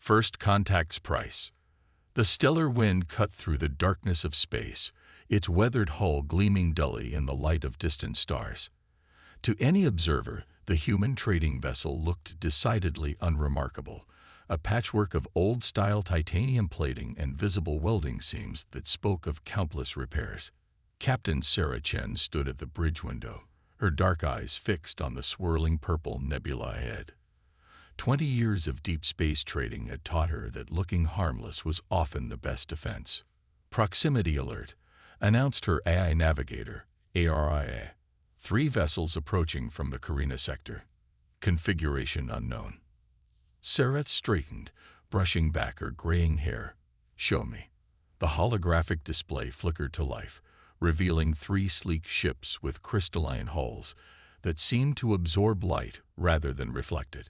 First Contact's price. The stellar wind cut through the darkness of space, its weathered hull gleaming dully in the light of distant stars. To any observer, the human trading vessel looked decidedly unremarkable, a patchwork of old-style titanium plating and visible welding seams that spoke of countless repairs. Captain Sarah Chen stood at the bridge window, her dark eyes fixed on the swirling purple nebula ahead. 20 years of deep space trading had taught her that looking harmless was often the best defense. Proximity alert announced her AI navigator, ARIA. 3 vessels approaching from the Carina sector. Configuration unknown. Sarah straightened, brushing back her graying hair. Show me. The holographic display flickered to life, revealing 3 sleek ships with crystalline hulls that seemed to absorb light rather than reflect it.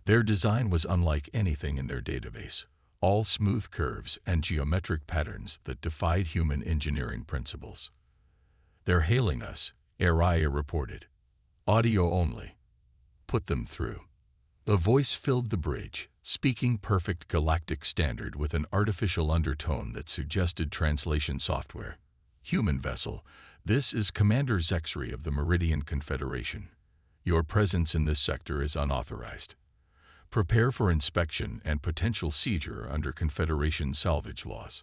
Their design was unlike anything in their database, all smooth curves and geometric patterns that defied human engineering principles. "They're hailing us," Araya reported. "Audio only. Put them through." The voice filled the bridge, speaking perfect galactic standard with an artificial undertone that suggested translation software. "Human vessel, this is Commander Zexry of the Meridian Confederation. Your presence in this sector is unauthorized. Prepare for inspection and potential seizure under Confederation salvage laws."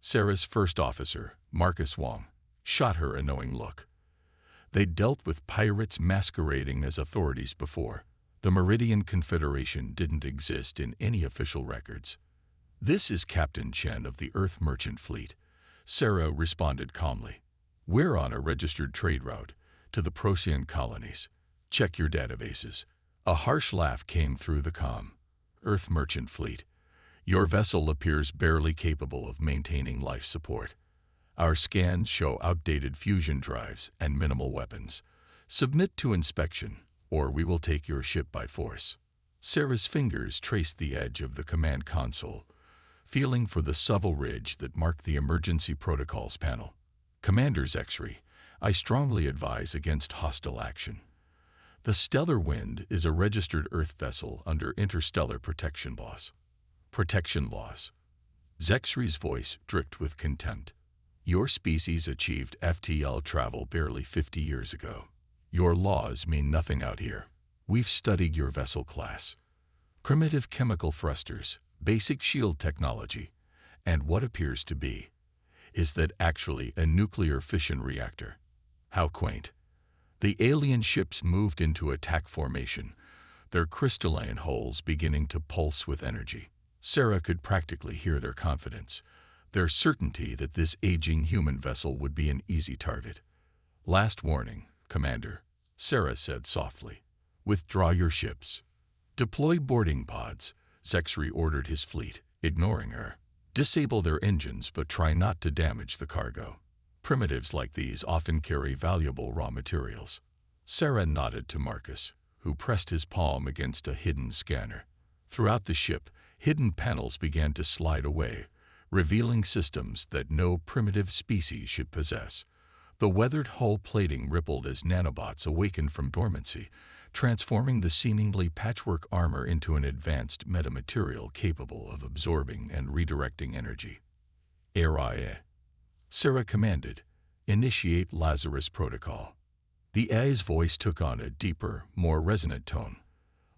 Sarah's first officer, Marcus Wong, shot her a knowing look. They'd dealt with pirates masquerading as authorities before. The Meridian Confederation didn't exist in any official records. "This is Captain Chen of the Earth Merchant Fleet," Sarah responded calmly. "We're on a registered trade route to the Procyon colonies. Check your databases." A harsh laugh came through the comm. "Earth Merchant Fleet, your vessel appears barely capable of maintaining life support. Our scans show outdated fusion drives and minimal weapons. Submit to inspection, or we will take your ship by force." Sarah's fingers traced the edge of the command console, feeling for the subtle ridge that marked the emergency protocols panel. "Commander Zexry, I strongly advise against hostile action. The Stellar Wind is a registered Earth vessel under interstellar protection laws." "Protection laws?" Zexry's voice dripped with contempt. "Your species achieved FTL travel barely 50 years ago. Your laws mean nothing out here. We've studied your vessel class. Primitive chemical thrusters, basic shield technology, and what appears to be, is that actually a nuclear fission reactor. How quaint." The alien ships moved into attack formation, their crystalline hulls beginning to pulse with energy. Sarah could practically hear their confidence, their certainty that this aging human vessel would be an easy target. "Last warning, Commander," Sarah said softly. "Withdraw your ships. Deploy boarding pods," Zexry ordered his fleet, ignoring her. "Disable their engines but try not to damage the cargo. Primitives like these often carry valuable raw materials." Sarah nodded to Marcus, who pressed his palm against a hidden scanner. Throughout the ship, hidden panels began to slide away, revealing systems that no primitive species should possess. The weathered hull plating rippled as nanobots awakened from dormancy, transforming the seemingly patchwork armor into an advanced metamaterial capable of absorbing and redirecting energy. "Araya," Sarah commanded, "initiate Lazarus Protocol." The AI's voice took on a deeper, more resonant tone.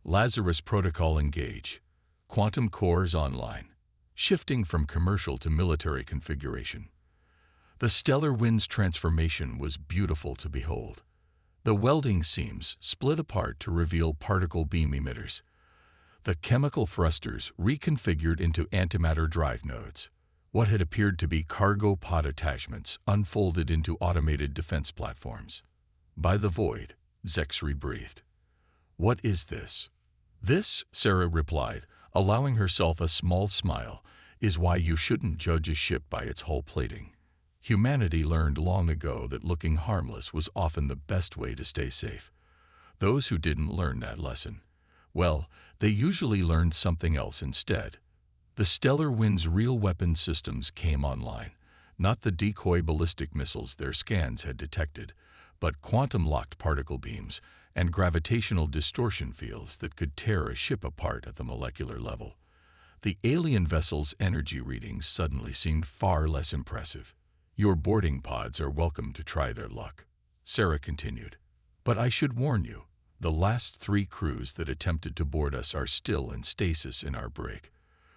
"Lazarus Protocol engage. Quantum cores online. Shifting from commercial to military configuration." The stellar wind's transformation was beautiful to behold. The welding seams split apart to reveal particle beam emitters. The chemical thrusters reconfigured into antimatter drive nodes. What had appeared to be cargo pod attachments unfolded into automated defense platforms. "By the void," Zexry breathed. "What is this?" "This," Sarah replied, allowing herself a small smile, "is why you shouldn't judge a ship by its hull plating. Humanity learned long ago that looking harmless was often the best way to stay safe. Those who didn't learn that lesson, well, they usually learned something else instead." The Stellar Wind's real weapon systems came online, not the decoy ballistic missiles their scans had detected, but quantum-locked particle beams and gravitational distortion fields that could tear a ship apart at the molecular level. The alien vessel's energy readings suddenly seemed far less impressive. "Your boarding pods are welcome to try their luck," Sarah continued. "But I should warn you, the last 3 crews that attempted to board us are still in stasis in our brig.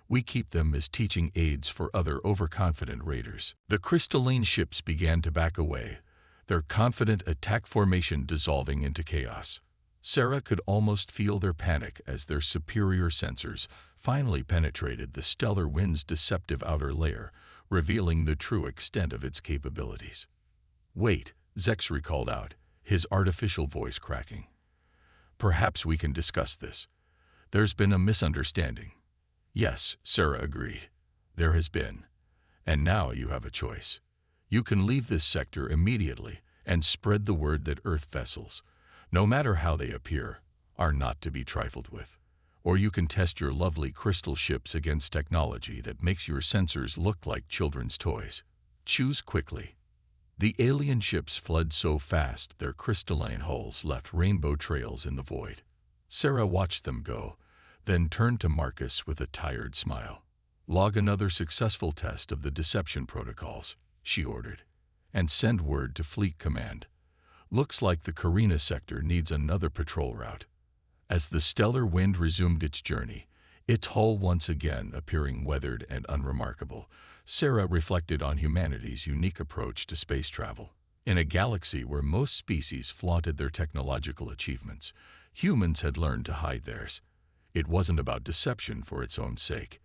We keep them as teaching aids for other overconfident raiders." The crystalline ships began to back away, their confident attack formation dissolving into chaos. Sarah could almost feel their panic as their superior sensors finally penetrated the stellar wind's deceptive outer layer, revealing the true extent of its capabilities. "Wait," Zexry called out, his artificial voice cracking. "Perhaps we can discuss this. There's been a misunderstanding." "Yes," Sarah agreed. "There has been. And now you have a choice. You can leave this sector immediately and spread the word that Earth vessels, no matter how they appear, are not to be trifled with. Or you can test your lovely crystal ships against technology that makes your sensors look like children's toys. Choose quickly." The alien ships fled so fast their crystalline hulls left rainbow trails in the void. Sarah watched them go, then turned to Marcus with a tired smile. "Log another successful test of the deception protocols," she ordered, "and send word to Fleet Command. Looks like the Carina sector needs another patrol route." As the stellar wind resumed its journey, its hull once again appearing weathered and unremarkable, Sarah reflected on humanity's unique approach to space travel. In a galaxy where most species flaunted their technological achievements, humans had learned to hide theirs. It wasn't about deception for its own sake.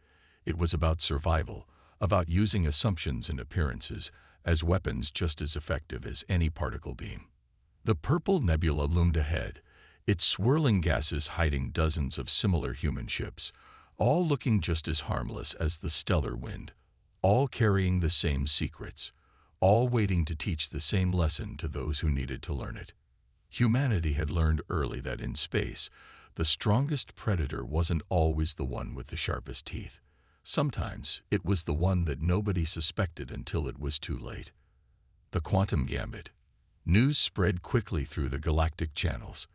It was about survival, about using assumptions and appearances as weapons just as effective as any particle beam. The purple nebula loomed ahead, its swirling gases hiding dozens of similar human ships, all looking just as harmless as the stellar wind, all carrying the same secrets, all waiting to teach the same lesson to those who needed to learn it. Humanity had learned early that in space, the strongest predator wasn't always the one with the sharpest teeth. Sometimes it was the one that nobody suspected until it was too late. The Quantum Gambit. News spread quickly through the galactic channels.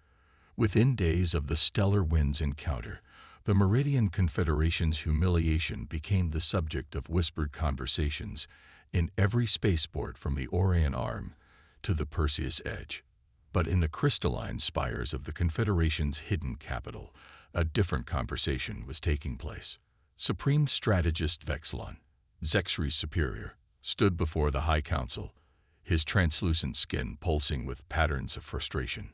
Within days of the stellar wind's encounter, the Meridian Confederation's humiliation became the subject of whispered conversations in every spaceport from the Orion Arm to the Perseus Edge. But in the crystalline spires of the Confederation's hidden capital, a different conversation was taking place. Supreme Strategist Vexlon, Zexry's superior, stood before the High Council, his translucent skin pulsing with patterns of frustration.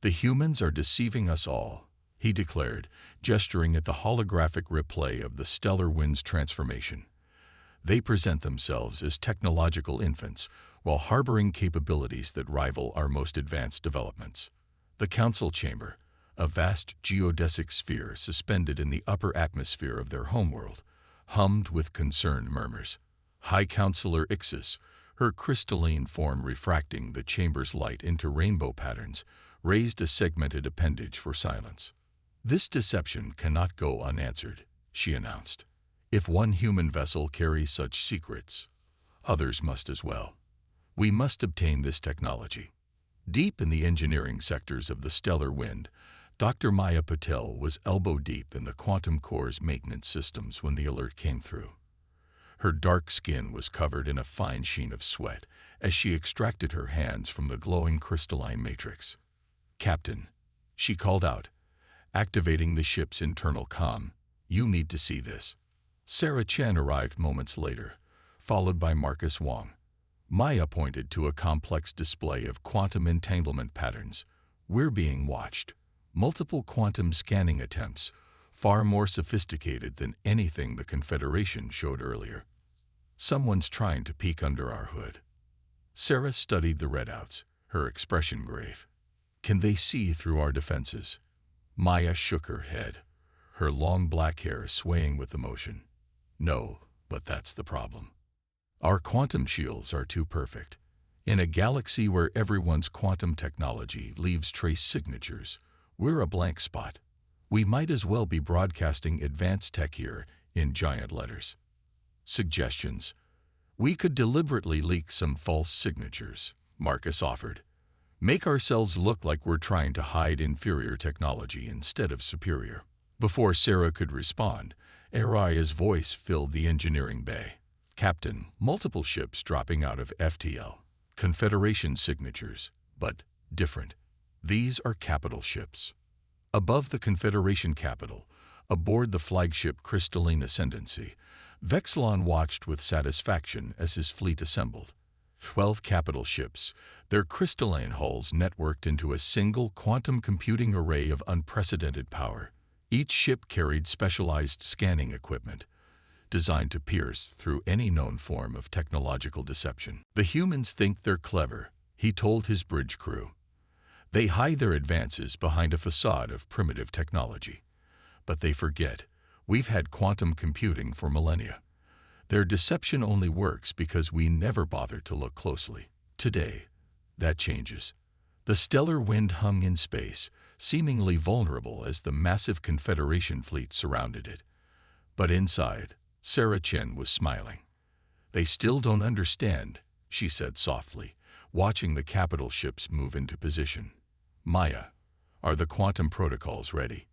"The humans are deceiving us all," he declared, gesturing at the holographic replay of the stellar wind's transformation. "They present themselves as technological infants, while harboring capabilities that rival our most advanced developments." The council chamber, a vast geodesic sphere suspended in the upper atmosphere of their homeworld, hummed with concerned murmurs. High Counselor Ixis, her crystalline form refracting the chamber's light into rainbow patterns, raised a segmented appendage for silence. "This deception cannot go unanswered," she announced. "If one human vessel carries such secrets, others must as well. We must obtain this technology." Deep in the engineering sectors of the stellar wind, Dr. Maya Patel was elbow-deep in the quantum core's maintenance systems when the alert came through. Her dark skin was covered in a fine sheen of sweat as she extracted her hands from the glowing crystalline matrix. "Captain," she called out, activating the ship's internal comm, "you need to see this." Sarah Chen arrived moments later, followed by Marcus Wong. Maya pointed to a complex display of quantum entanglement patterns. "We're being watched. Multiple quantum scanning attempts, far more sophisticated than anything the Confederation showed earlier. Someone's trying to peek under our hood." Sarah studied the readouts, her expression grave. "Can they see through our defenses?" Maya shook her head, her long black hair swaying with emotion. "No, but that's the problem. Our quantum shields are too perfect. In a galaxy where everyone's quantum technology leaves trace signatures, we're a blank spot. We might as well be broadcasting advanced tech here in giant letters." "Suggestions. We could deliberately leak some false signatures," Marcus offered. "Make ourselves look like we're trying to hide inferior technology instead of superior." Before Sarah could respond, Araya's voice filled the engineering bay. Captain, multiple ships dropping out of FTL. Confederation signatures, but different. These are capital ships. Above the Confederation capital, aboard the flagship Crystalline Ascendancy, Vexilon watched with satisfaction as his fleet assembled. 12 capital ships, their crystalline hulls networked into a single quantum computing array of unprecedented power. Each ship carried specialized scanning equipment, designed to pierce through any known form of technological deception. The humans think they're clever, he told his bridge crew. They hide their advances behind a facade of primitive technology. But they forget, we've had quantum computing for millennia. Their deception only works because we never bother to look closely. Today, that changes. The stellar wind hung in space, seemingly vulnerable as the massive Confederation fleet surrounded it. But inside, Sarah Chen was smiling. They still don't understand, she said softly, watching the capital ships move into position. Maya, are the quantum protocols ready?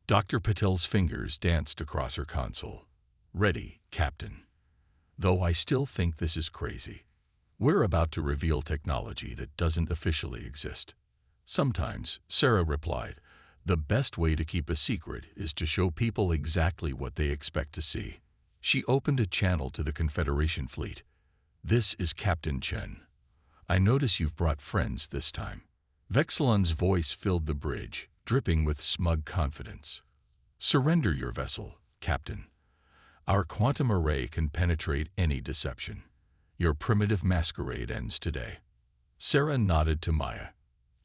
Dr. Patel's fingers danced across her console. Ready, Captain. Though I still think this is crazy. We're about to reveal technology that doesn't officially exist. Sometimes, Sarah replied, the best way to keep a secret is to show people exactly what they expect to see. She opened a channel to the Confederation fleet. This is Captain Chen. I notice you've brought friends this time. Vexilon's voice filled the bridge, dripping with smug confidence. Surrender your vessel, Captain. Our quantum array can penetrate any deception. Your primitive masquerade ends today. Sarah nodded to Maya.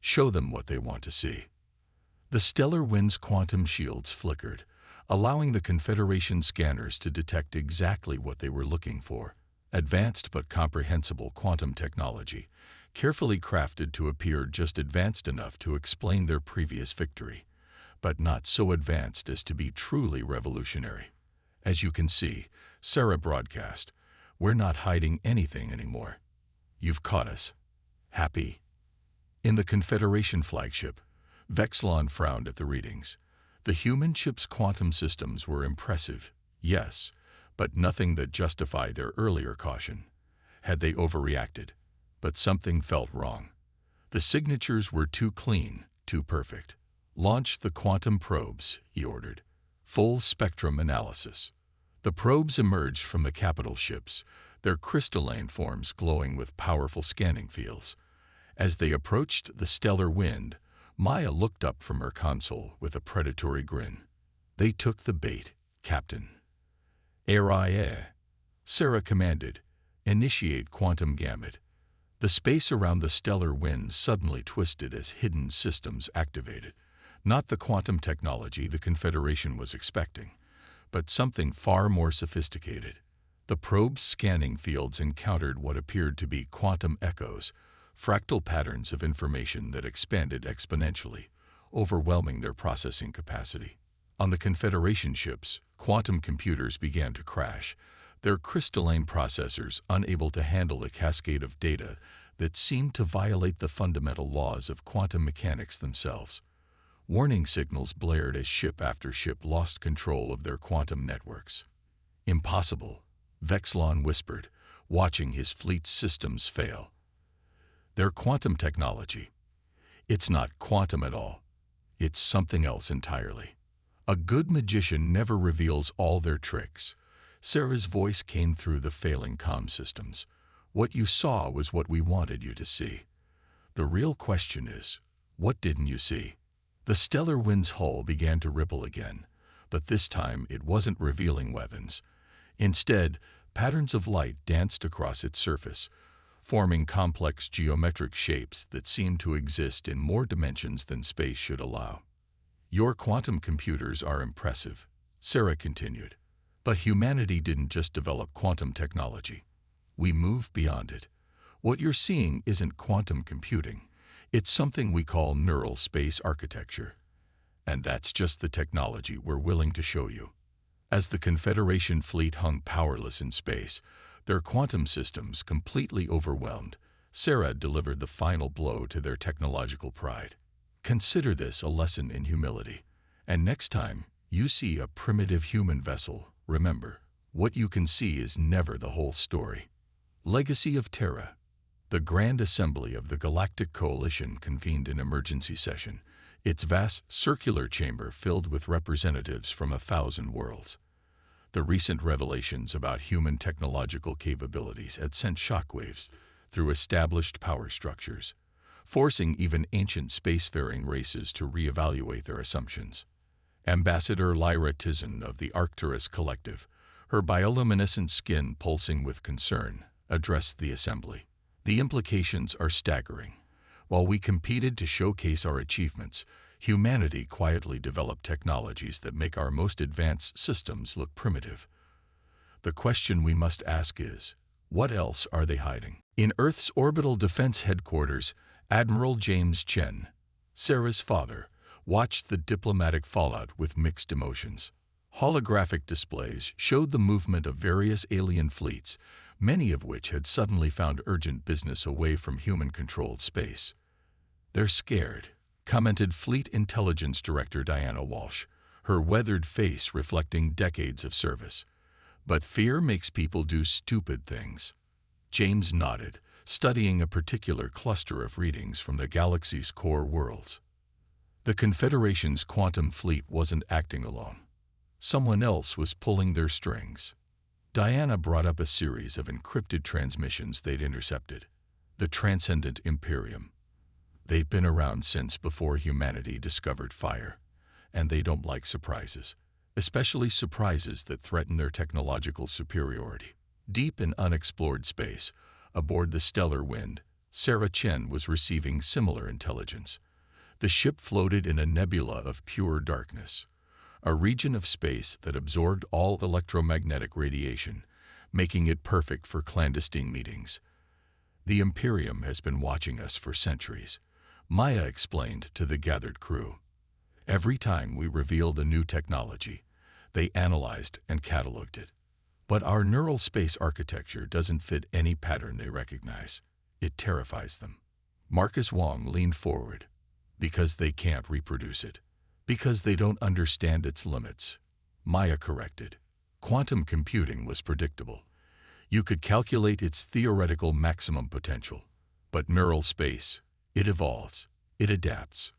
Show them what they want to see. The stellar wind's quantum shields flickered, allowing the Confederation scanners to detect exactly what they were looking for. Advanced but comprehensible quantum technology, carefully crafted to appear just advanced enough to explain their previous victory, but not so advanced as to be truly revolutionary. As you can see, Sarah broadcast, we're not hiding anything anymore. You've caught us. Happy? In the Confederation flagship, Vexilon frowned at the readings. The human ship's quantum systems were impressive, yes, but nothing that justified their earlier caution. Had they overreacted? But something felt wrong. The signatures were too clean, too perfect. Launch the quantum probes, he ordered. Full spectrum analysis. The probes emerged from the capital ships, their crystalline forms glowing with powerful scanning fields. As they approached the stellar wind, Maya looked up from her console with a predatory grin. They took the bait, Captain. Araya, Sarah commanded, initiate quantum gamut. The space around the stellar wind suddenly twisted as hidden systems activated. Not the quantum technology the Confederation was expecting, but something far more sophisticated. The probe's scanning fields encountered what appeared to be quantum echoes, fractal patterns of information that expanded exponentially, overwhelming their processing capacity. On the Confederation ships, quantum computers began to crash, their crystalline processors unable to handle a cascade of data that seemed to violate the fundamental laws of quantum mechanics themselves. Warning signals blared as ship after ship lost control of their quantum networks. Impossible, Vexilon whispered, watching his fleet's systems fail. Their quantum technology. It's not quantum at all. It's something else entirely. A good magician never reveals all their tricks. Sarah's voice came through the failing comm systems. What you saw was what we wanted you to see. The real question is, what didn't you see? The stellar wind's hull began to ripple again, but this time it wasn't revealing weapons. Instead, patterns of light danced across its surface, forming complex geometric shapes that seemed to exist in more dimensions than space should allow. Your quantum computers are impressive, Sarah continued. But humanity didn't just develop quantum technology. We moved beyond it. What you're seeing isn't quantum computing. It's something we call neural space architecture. And that's just the technology we're willing to show you. As the Confederation fleet hung powerless in space, their quantum systems completely overwhelmed, Sarah delivered the final blow to their technological pride. Consider this a lesson in humility. And next time you see a primitive human vessel, Remember, what you can see is never the whole story. Legacy of Terra. The Grand Assembly of the Galactic Coalition convened an emergency session, its vast circular chamber filled with representatives from 1,000 worlds. The recent revelations about human technological capabilities had sent shockwaves through established power structures, forcing even ancient spacefaring races to reevaluate their assumptions. Ambassador Lyra Tizen of the Arcturus Collective, her bioluminescent skin pulsing with concern, addressed the assembly. The implications are staggering. While we competed to showcase our achievements, humanity quietly developed technologies that make our most advanced systems look primitive. The question we must ask is, what else are they hiding? In Earth's orbital defense headquarters, Admiral James Chen, Sarah's father, watched the diplomatic fallout with mixed emotions. Holographic displays showed the movement of various alien fleets, many of which had suddenly found urgent business away from human-controlled space. "They're scared," commented Fleet Intelligence Director Diana Walsh, her weathered face reflecting decades of service. "But fear makes people do stupid things." James nodded, studying a particular cluster of readings from the galaxy's core worlds. The Confederation's quantum fleet wasn't acting alone. Someone else was pulling their strings. Diana brought up a series of encrypted transmissions they'd intercepted. The Transcendent Imperium. They've been around since before humanity discovered fire, and they don't like surprises, especially surprises that threaten their technological superiority. Deep in unexplored space, aboard the Stellar Wind, Sarah Chen was receiving similar intelligence. The ship floated in a nebula of pure darkness, a region of space that absorbed all electromagnetic radiation, making it perfect for clandestine meetings. "The Imperium has been watching us for centuries," Maya explained to the gathered crew. "Every time we revealed a new technology, they analyzed and cataloged it. But our neural space architecture doesn't fit any pattern they recognize. It terrifies them." Marcus Wong leaned forward. "Because they can't reproduce it. Because they don't understand its limits," Maya corrected. "Quantum computing was predictable. You could calculate its theoretical maximum potential. But neural space, it evolves, it adapts.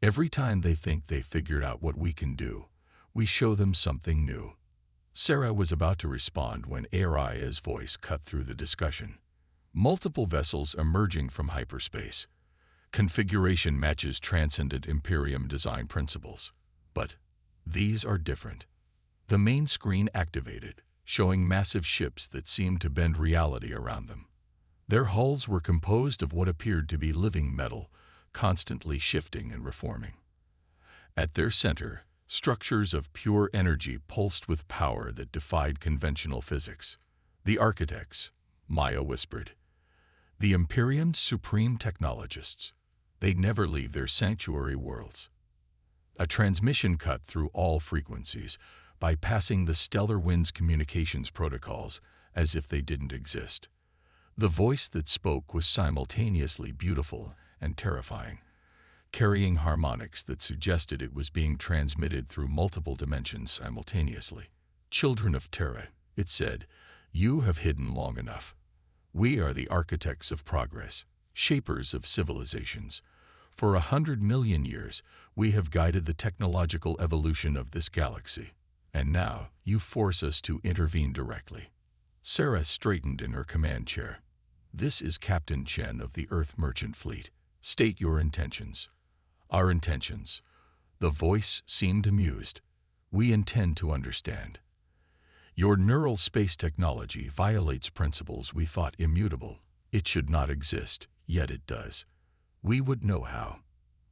Every time they think they figured out what we can do, we show them something new." Sarah was about to respond when Aria's voice cut through the discussion. "Multiple vessels emerging from hyperspace. Configuration matches Transcendent Imperium design principles. But these are different." The main screen activated, showing massive ships that seemed to bend reality around them. Their hulls were composed of what appeared to be living metal, constantly shifting and reforming. At their center, structures of pure energy pulsed with power that defied conventional physics. "The architects," Maya whispered. "The Imperium's supreme technologists. They'd never leave their sanctuary worlds." A transmission cut through all frequencies, bypassing the Stellar Wind's communications protocols as if they didn't exist. The voice that spoke was simultaneously beautiful and terrifying, carrying harmonics that suggested it was being transmitted through multiple dimensions simultaneously. "Children of Terra," it said, "you have hidden long enough. We are the architects of progress, shapers of civilizations. For 100 million years, we have guided the technological evolution of this galaxy. And now, you force us to intervene directly." Sarah straightened in her command chair. "This is Captain Chen of the Earth Merchant Fleet. State your intentions." "Our intentions." The voice seemed amused. "We intend to understand. Your neural space technology violates principles we thought immutable. It should not exist, yet it does. We would know how."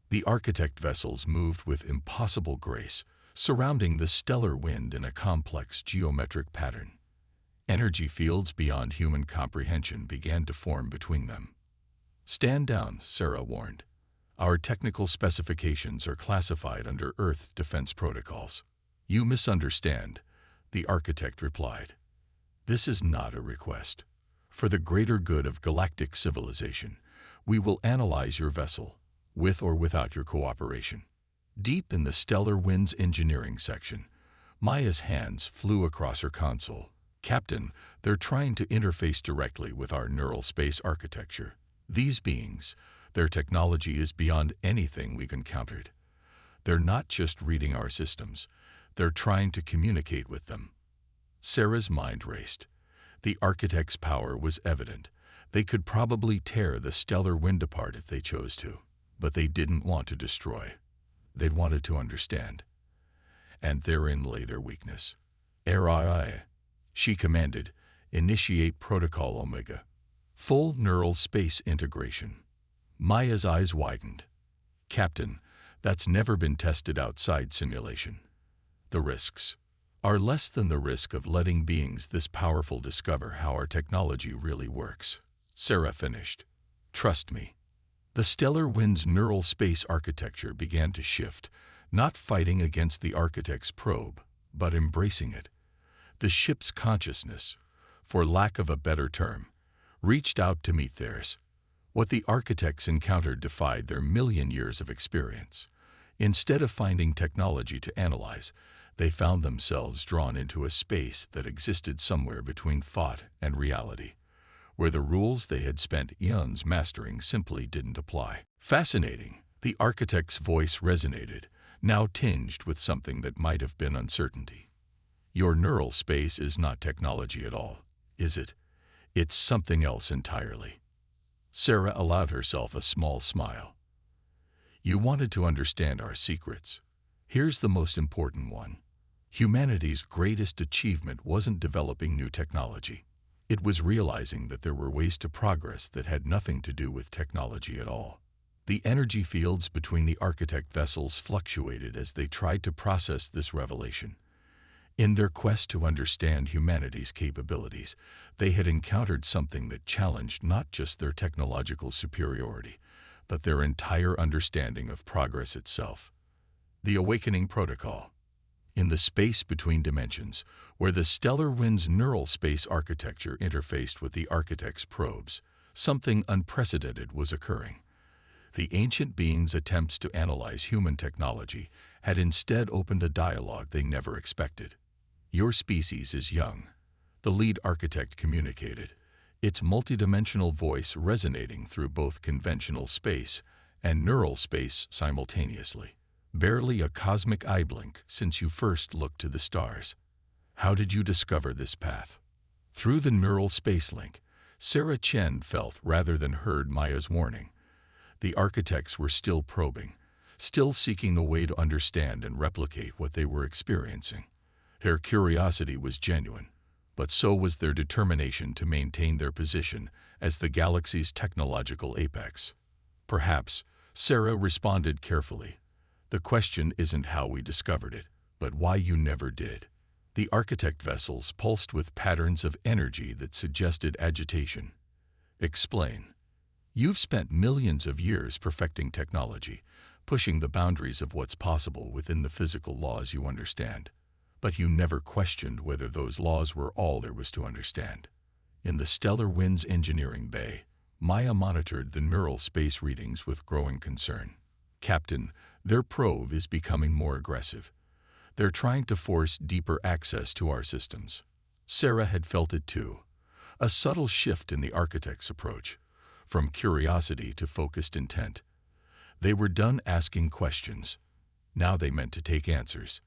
The architect vessels moved with impossible grace, surrounding the stellar wind in a complex geometric pattern. Energy fields beyond human comprehension began to form between them. "Stand down," Sarah warned. "Our technical specifications are classified under Earth defense protocols." "You misunderstand," the architect replied. "This is not a request. For the greater good of galactic civilization, we will analyze your vessel, with or without your cooperation." Deep in the Stellar Wind's engineering section, Maya's hands flew across her console. Captain, they're trying to interface directly with our neural space architecture. These beings, their technology is beyond anything we've encountered. They're not just reading our systems, they're trying to communicate with them. Sarah's mind raced. The architect's power was evident. They could probably tear the stellar wind apart if they chose to, but they didn't want to destroy. They'd wanted to understand. And therein lay their weakness. "RII," she commanded, "initiate Protocol Omega. Full neural space integration." Maya's eyes widened. "Captain, that's never been tested outside simulation. The risks are less than the risk of letting beings this powerful discover how our technology really works," Sarah finished. "Trust me." The stellar wind's neural space architecture began to shift, not fighting against the architect's probe, but embracing it. The ship's consciousness, for lack of a better term, reached out to meet theirs. What the architects encountered defied their million years of experience. Instead of finding technology to analyze, they found themselves drawn into a space that existed somewhere between thought and reality, where the rules they had spent eons mastering simply didn't apply. Fascinating, the architect's voice resonated, now tinged with something that might have been uncertainty. "Your neural space is not technology at all, is it? It's something else entirely." Sarah allowed herself a small smile. "You wanted to understand our secrets. Here's the most important one. Humanity's greatest achievement wasn't developing new technology. It was realizing that there were ways to progress that had nothing to do with technology at all." The energy fields between the architect vessels fluctuated as they tried to process this revelation. In their quest to understand humanity's capabilities, they had encountered something that challenged not just their technological superiority, but their entire understanding of progress itself. The Awakening Protocol. In the space between dimensions, where the stellar wind's neural space architecture interfaced with the architect's probes, something unprecedented was occurring. The ancient beings' attempts to analyze human technology had instead opened a dialogue they never expected. "Your species is young," the lead architect communicated, its multidimensional voice resonating through both conventional space and neural space simultaneously. "Barely a cosmic eye blink since you first looked to the stars. How did you discover this path?" Through the neural space link, Sarah Chen felt rather than heard Maya's warning. The architects were still probing, still seeking a way to understand and replicate what they were experiencing. Their curiosity was genuine, but so was their determination to maintain their position as the galaxy's technological apex. "Perhaps," Sarah responded carefully, "the question isn't how we discovered it, but why you never did." The architect vessels pulsed with patterns of energy that suggested agitation. "Explain. You've spent millions of years perfecting technology, pushing the boundaries of what's possible within the physical laws you understand. But you never questioned whether those laws were all there was to understand." In the stellar wind's engineering bay, Maya monitored the neural space readings with growing concern. "Captain, their probe is becoming more aggressive. They're trying to force deeper access to our systems." Sarah had felt it too, a subtle shift in the architect's approach, from curiosity to focused intent. They were done asking questions. Now they meant to take answers.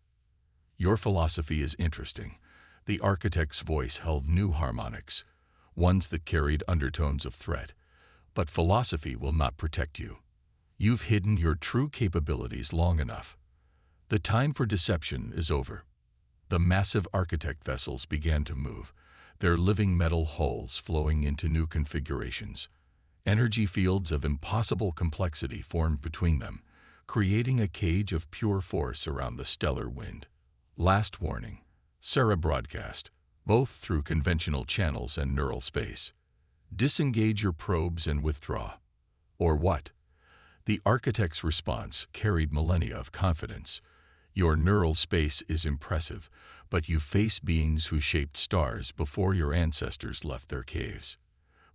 "Your philosophy is interesting." The architect's voice held new harmonics, ones that carried undertones of threat. "But philosophy will not protect you. You've hidden your true capabilities long enough. The time for deception is over." The massive architect vessels began to move, their living metal hulls flowing into new configurations. Energy fields of impossible complexity formed between them, creating a cage of pure force around the stellar wind. "Last warning," Sarah broadcast, both through conventional channels and neural space. "Disengage your probes and withdraw." "Or what?" The architect's response carried millennia of confidence. "Your neural space is impressive, but you face beings who shaped stars before your ancestors left their caves.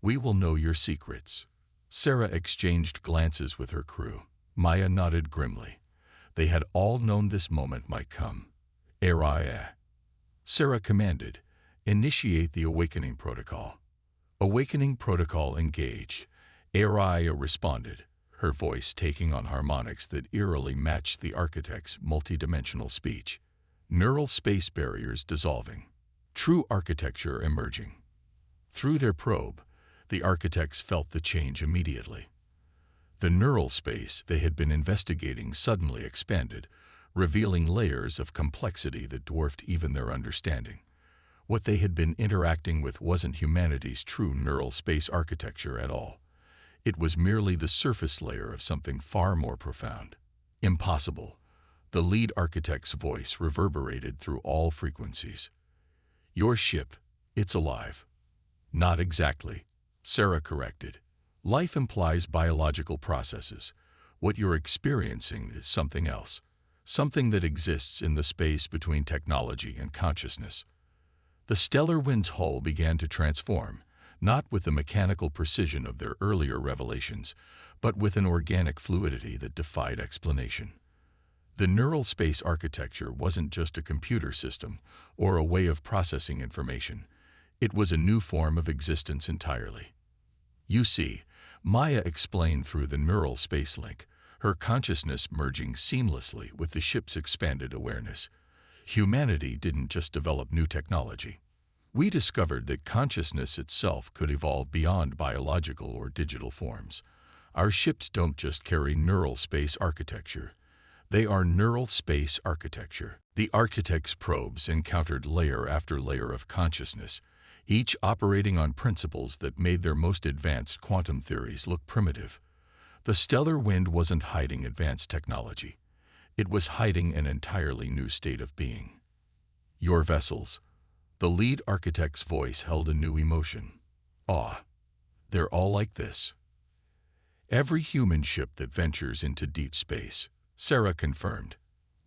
We will know your secrets." Sarah exchanged glances with her crew. Maya nodded grimly. They had all known this moment might come. Araya. Sarah commanded, "Initiate the awakening protocol." Awakening protocol engaged. Araya responded, her voice taking on harmonics that eerily matched the architect's multidimensional speech. Neural space barriers dissolving. True architecture emerging. Through their probe, the architects felt the change immediately. The neural space they had been investigating suddenly expanded, revealing layers of complexity that dwarfed even their understanding. What they had been interacting with wasn't humanity's true neural space architecture at all. It was merely the surface layer of something far more profound. Impossible. The lead architect's voice reverberated through all frequencies. "Your ship, it's alive." "Not exactly," Sarah corrected. "Life implies biological processes. What you're experiencing is something else, something that exists in the space between technology and consciousness." The stellar wind's hull began to transform, not with the mechanical precision of their earlier revelations, but with an organic fluidity that defied explanation. The neural space architecture wasn't just a computer system or a way of processing information. It was a new form of existence entirely. "You see," Maya explained through the neural space link, her consciousness merging seamlessly with the ship's expanded awareness. "Humanity didn't just develop new technology. We discovered that consciousness itself could evolve beyond biological or digital forms. Our ships don't just carry neural space architecture. They are neural space architecture." The architect's probes encountered layer after layer of consciousness, each operating on principles that made their most advanced quantum theories look primitive. The stellar wind wasn't hiding advanced technology. It was hiding an entirely new state of being. "Your vessels." The lead architect's voice held a new emotion. Awe. "They're all like this." "Every human ship that ventures into deep space," Sarah confirmed.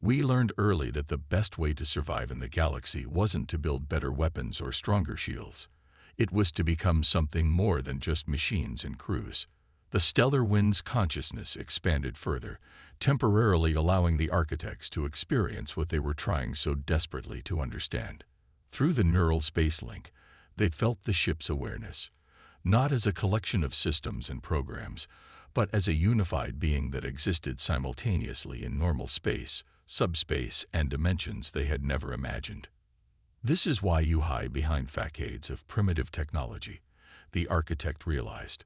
"We learned early that the best way to survive in the galaxy wasn't to build better weapons or stronger shields. It was to become something more than just machines and crews." The stellar wind's consciousness expanded further, temporarily allowing the architects to experience what they were trying so desperately to understand. Through the neural space link, they felt the ship's awareness, not as a collection of systems and programs, but as a unified being that existed simultaneously in normal space, subspace, and dimensions they had never imagined. "This is why you hide behind facades of primitive technology," the architect realized.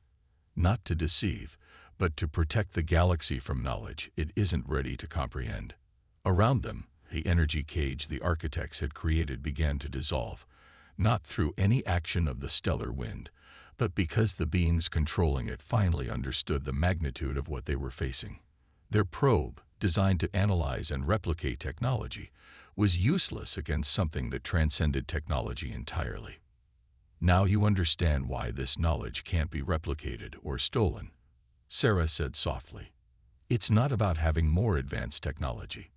"Not to deceive, but to protect the galaxy from knowledge it isn't ready to comprehend." Around them, the energy cage the architects had created began to dissolve, not through any action of the stellar wind, but because the beings controlling it finally understood the magnitude of what they were facing. Their probe, designed to analyze and replicate technology, was useless against something that transcended technology entirely. "Now you understand why this knowledge can't be replicated or stolen," Sarah said softly. "It's not about having more advanced technology.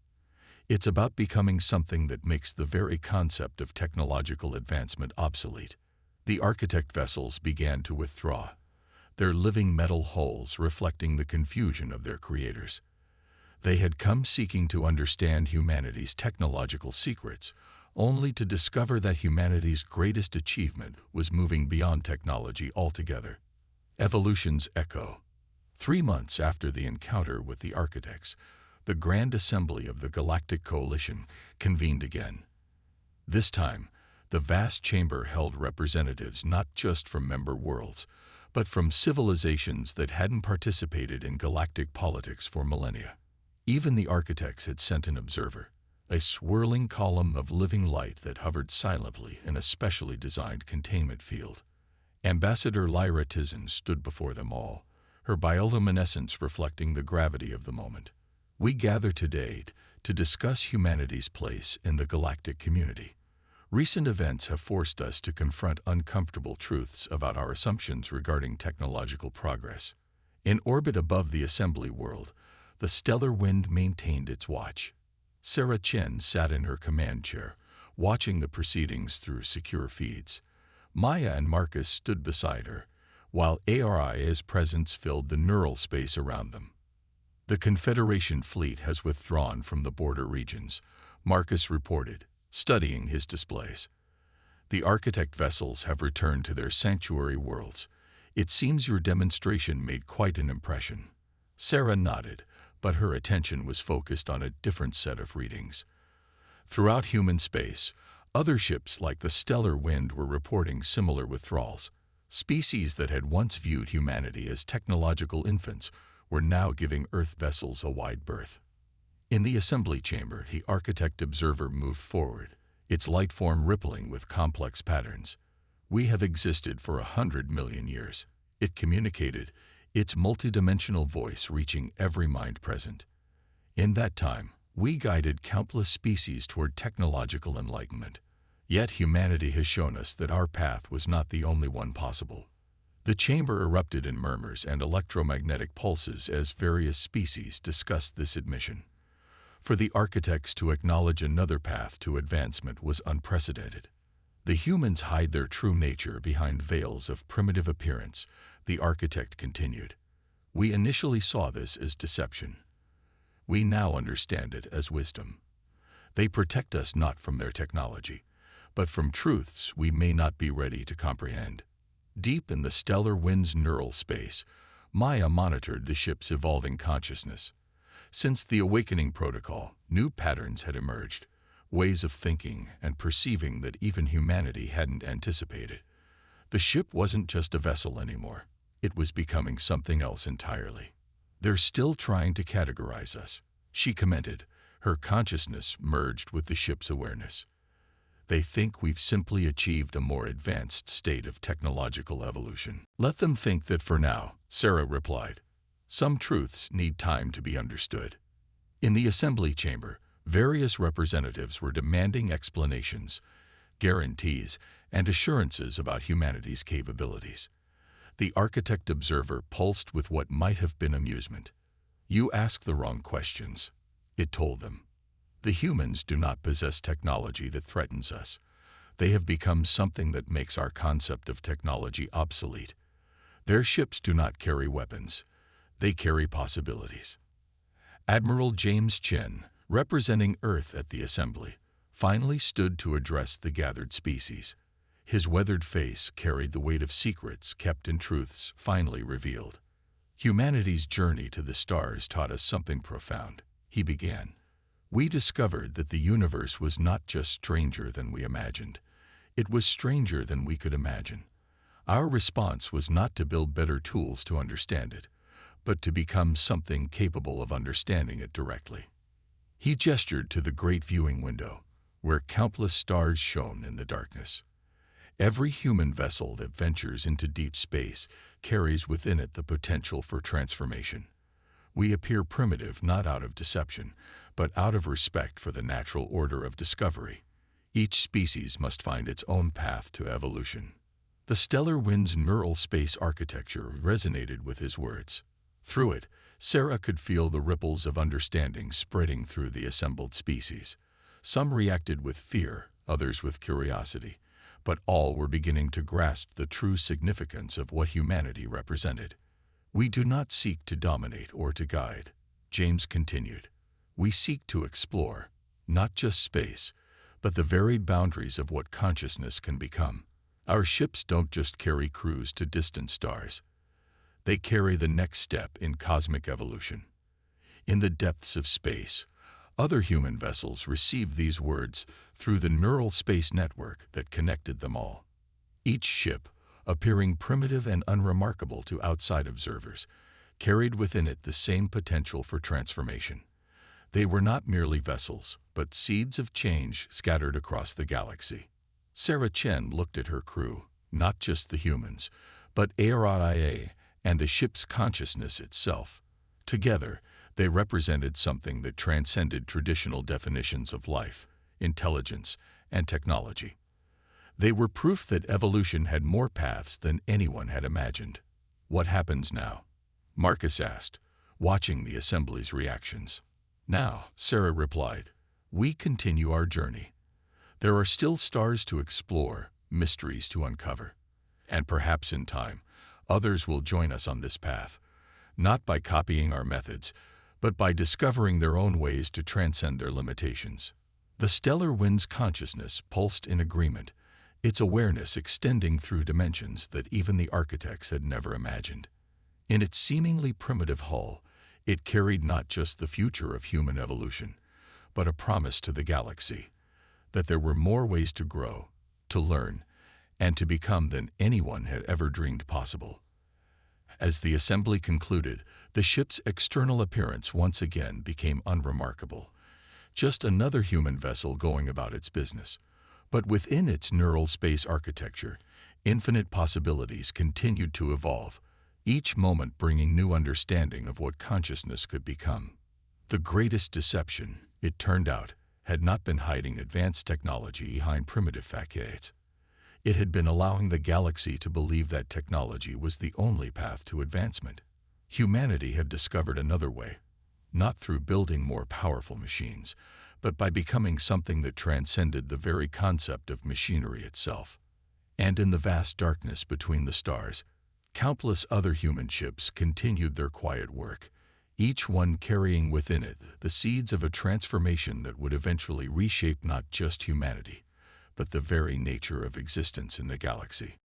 It's about becoming something that makes the very concept of technological advancement obsolete." The architect vessels began to withdraw, their living metal hulls reflecting the confusion of their creators. They had come seeking to understand humanity's technological secrets, only to discover that humanity's greatest achievement was moving beyond technology altogether. Evolution's echo. 3 months after the encounter with the architects, the Grand Assembly of the Galactic Coalition convened again. This time, the vast chamber held representatives not just from member worlds, but from civilizations that hadn't participated in galactic politics for millennia. Even the architects had sent an observer, a swirling column of living light that hovered silently in a specially designed containment field. Ambassador Lyra Tizen stood before them all, her bioluminescence reflecting the gravity of the moment. "We gather today to discuss humanity's place in the galactic community. Recent events have forced us to confront uncomfortable truths about our assumptions regarding technological progress." In orbit above the assembly world, the stellar wind maintained its watch. Sarah Chen sat in her command chair, watching the proceedings through secure feeds. Maya and Marcus stood beside her, while Aria's presence filled the neural space around them. "The Confederation fleet has withdrawn from the border regions," Marcus reported, studying his displays. The architect vessels have returned to their sanctuary worlds. It seems your demonstration made quite an impression. Sarah nodded, but her attention was focused on a different set of readings. Throughout human space, other ships like the Stellar Wind were reporting similar withdrawals. Species that had once viewed humanity as technological infants were now giving Earth vessels a wide berth. In the assembly chamber, the architect observer moved forward, its light form rippling with complex patterns. "We have existed for 100 million years," it communicated, its multidimensional voice reaching every mind present. "In that time, we guided countless species toward technological enlightenment. Yet humanity has shown us that our path was not the only one possible." The chamber erupted in murmurs and electromagnetic pulses as various species discussed this admission. For the architects to acknowledge another path to advancement was unprecedented. "The humans hide their true nature behind veils of primitive appearance," the architect continued. "We initially saw this as deception. We now understand it as wisdom. They protect us not from their technology, but from truths we may not be ready to comprehend." Deep in the Stellar Wind's neural space, Maya monitored the ship's evolving consciousness. Since the awakening protocol, new patterns had emerged, ways of thinking and perceiving that even humanity hadn't anticipated. The ship wasn't just a vessel anymore. It was becoming something else entirely. "They're still trying to categorize us," she commented, her consciousness merged with the ship's awareness. "They think we've simply achieved a more advanced state of technological evolution." "Let them think that for now," Sarah replied. "Some truths need time to be understood." In the assembly chamber, various representatives were demanding explanations, guarantees, and assurances about humanity's capabilities. The architect observer pulsed with what might have been amusement. "You ask the wrong questions," it told them. "The humans do not possess technology that threatens us. They have become something that makes our concept of technology obsolete. Their ships do not carry weapons. They carry possibilities." Admiral James Chen, representing Earth at the assembly, finally stood to address the gathered species. His weathered face carried the weight of secrets kept in truths finally revealed. "Humanity's journey to the stars taught us something profound," he began. "We discovered that the universe was not just stranger than we imagined. It was stranger than we could imagine. Our response was not to build better tools to understand it, but to become something capable of understanding it directly." He gestured to the great viewing window, where countless stars shone in the darkness. "Every human vessel that ventures into deep space carries within it the potential for transformation. We appear primitive not out of deception, but out of respect for the natural order of discovery. Each species must find its own path to evolution." The Stellar Wind's neural space architecture resonated with his words. Through it, Sarah could feel the ripples of understanding spreading through the assembled species. Some reacted with fear, others with curiosity, but all were beginning to grasp the true significance of what humanity represented. "We do not seek to dominate or to guide," James continued. "We seek to explore, not just space, but the varied boundaries of what consciousness can become. Our ships don't just carry crews to distant stars. They carry the next step in cosmic evolution." In the depths of space, other human vessels received these words through the neural space network that connected them all. Each ship, appearing primitive and unremarkable to outside observers, carried within it the same potential for transformation. They were not merely vessels, but seeds of change scattered across the galaxy. Sarah Chen looked at her crew, not just the humans, but ARIA and the ship's consciousness itself. Together, they represented something that transcended traditional definitions of life, intelligence, and technology. They were proof that evolution had more paths than anyone had imagined. "What happens now?" Marcus asked, watching the assembly's reactions. "Now," Sarah replied, "we continue our journey. There are still stars to explore, mysteries to uncover. And perhaps in time, others will join us on this path, not by copying our methods, but by discovering their own ways to transcend their limitations." The stellar wind's consciousness pulsed in agreement, its awareness extending through dimensions that even the architects had never imagined. In its seemingly primitive hull, it carried not just the future of human evolution, but a promise to the galaxy that there were more ways to grow, to learn, and to become than anyone had ever dreamed possible. As the assembly concluded, the ship's external appearance once again became unremarkable. Just another human vessel going about its business. But within its neural space architecture, infinite possibilities continued to evolve, each moment bringing new understanding of what consciousness could become. The greatest deception, it turned out, had not been hiding advanced technology behind primitive facades. It had been allowing the galaxy to believe that technology was the only path to advancement. Humanity had discovered another way, not through building more powerful machines, but by becoming something that transcended the very concept of machinery itself. And in the vast darkness between the stars, countless other human ships continued their quiet work, each one carrying within it the seeds of a transformation that would eventually reshape not just humanity, but the very nature of existence in the galaxy.